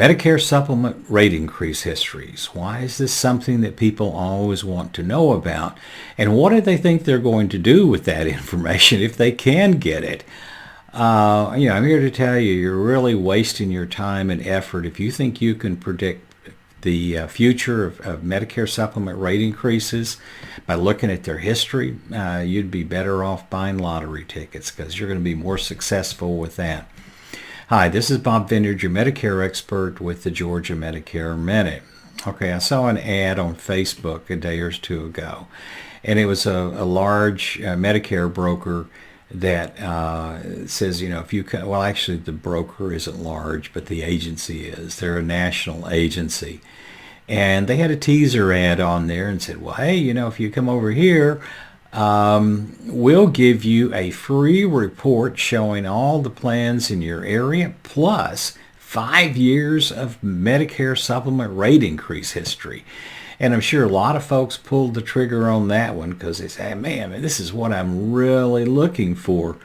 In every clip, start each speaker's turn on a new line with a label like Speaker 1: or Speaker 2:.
Speaker 1: Medicare supplement rate increase histories. Why is this something that people always want to know about? And what do they think they're going to do with that information if they can get it? I'm here to tell you, you're really wasting your time and effort if you think you can predict the future of Medicare supplement rate increases by looking at their history. You'd be better off buying lottery tickets because you're going to be more successful with that. Hi, this is Bob Vineyard, your Medicare expert with the Georgia Medicare Minute. Okay, I saw an ad on Facebook a day or two ago, and it was a large Medicare broker that says, if you can, well, actually the broker isn't large, but the agency is. They're a national agency. And they had a teaser ad on there and said, well, hey, if you come over here, we'll give you a free report showing all the plans in your area, plus 5 years of Medicare supplement rate increase history. And I'm sure a lot of folks pulled the trigger on that one because they say, man, this is what I'm really looking for.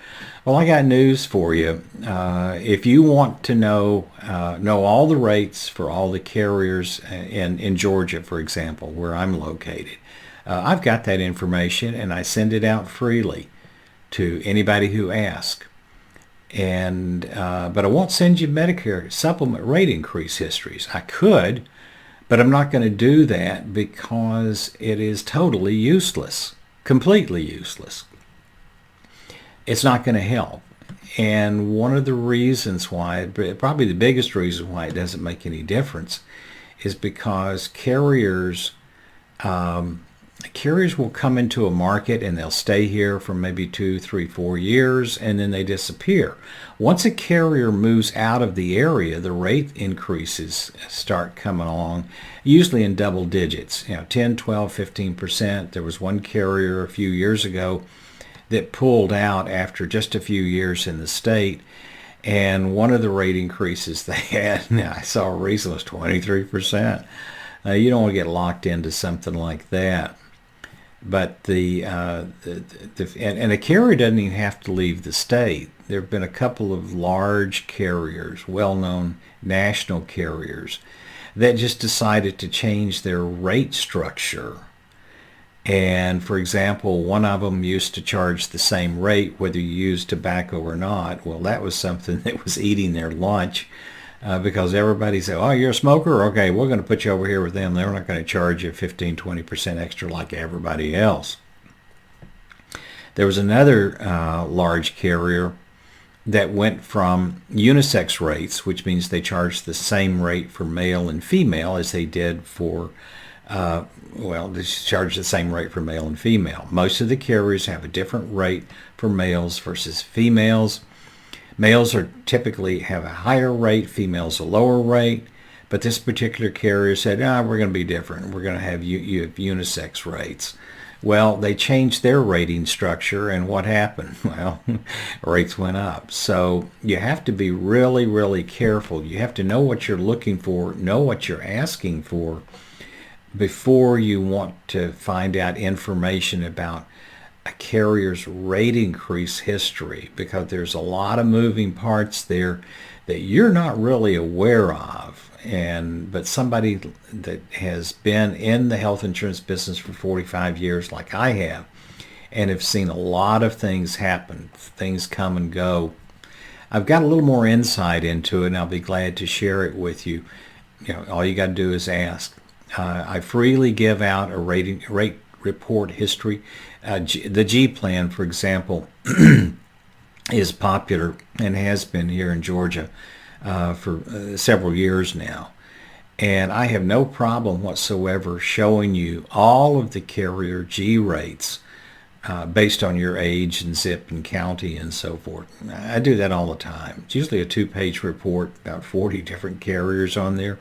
Speaker 1: Well, I got news for you. If you want to know all the rates for all the carriers in Georgia, for example, where I'm located, I've got that information and I send it out freely to anybody who asks. And but I won't send you Medicare supplement rate increase histories. I could, but I'm not going to do that because it is totally useless, completely useless. It's not going to help. And one of the reasons why, probably the biggest reason why it doesn't make any difference, is because carriers will come into a market and they'll stay here for maybe 2, 3, 4 years, and then they disappear. Once a carrier moves out of the area, the rate increases start coming along, usually in double digits, 10, 12, 15%. There was one carrier a few years ago that pulled out after just a few years in the state, and one of the rate increases they had, I saw recently, was 23%. You don't want to get locked into something like that. But and a carrier doesn't even have to leave the state. There have been a couple of large carriers, well-known national carriers, that just decided to change their rate structure. And for example, one of them used to charge the same rate whether you used tobacco or not. Well, that was something that was eating their lunch because everybody said, oh, you're a smoker? Okay, we're going to put you over here with them. They're not going to charge you 15, 20% extra like everybody else. There was another large carrier that went from unisex rates, which means they charged the same rate for male and female as they did for they charge the same rate for male and female. Most of the carriers have a different rate for males versus females. Males are typically have a higher rate, females a lower rate, but this particular carrier said, we're going to be different. We're going to have unisex rates. Well, they changed their rating structure, and what happened? Well, rates went up. So you have to be really, really careful. You have to know what you're looking for, know what you're asking for, before you want to find out information about a carrier's rate increase history, because there's a lot of moving parts there that you're not really aware of. But somebody that has been in the health insurance business for 45 years like I have, and have seen a lot of things happen, things come and go, I've got a little more insight into it, and I'll be glad to share it with you. All you got to do is ask. I freely give out a rate report history. The G plan, for example, is popular and has been here in Georgia for several years now. And I have no problem whatsoever showing you all of the carrier G rates based on your age and zip and county and so forth. I do that all the time. It's usually a 2-page report, about 40 different carriers on there.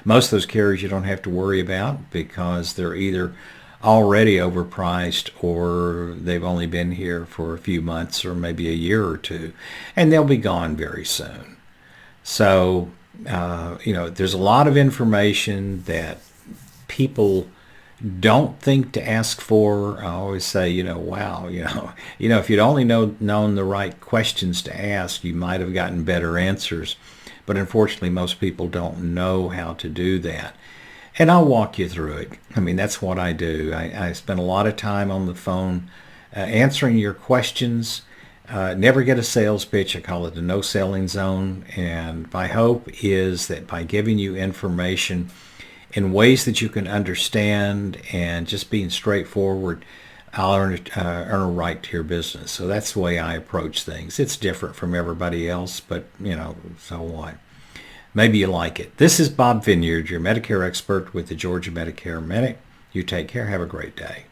Speaker 1: Most of those carriers you don't have to worry about because they're either already overpriced or they've only been here for a few months or maybe a year or two, and they'll be gone very soon. So, there's a lot of information that people don't think to ask for. I always say, if you'd only known the right questions to ask, you might have gotten better answers. But unfortunately, most people don't know how to do that. And I'll walk you through it. I mean, that's what I do. I spend a lot of time on the phone answering your questions. Never get a sales pitch. I call it the no selling zone. And my hope is that by giving you information in ways that you can understand and just being straightforward, I'll earn a right to your business. So that's the way I approach things. It's different from everybody else, but so what? Maybe you like it. This is Bob Vineyard, your Medicare expert with the Georgia Medicare Minute. You take care. Have a great day.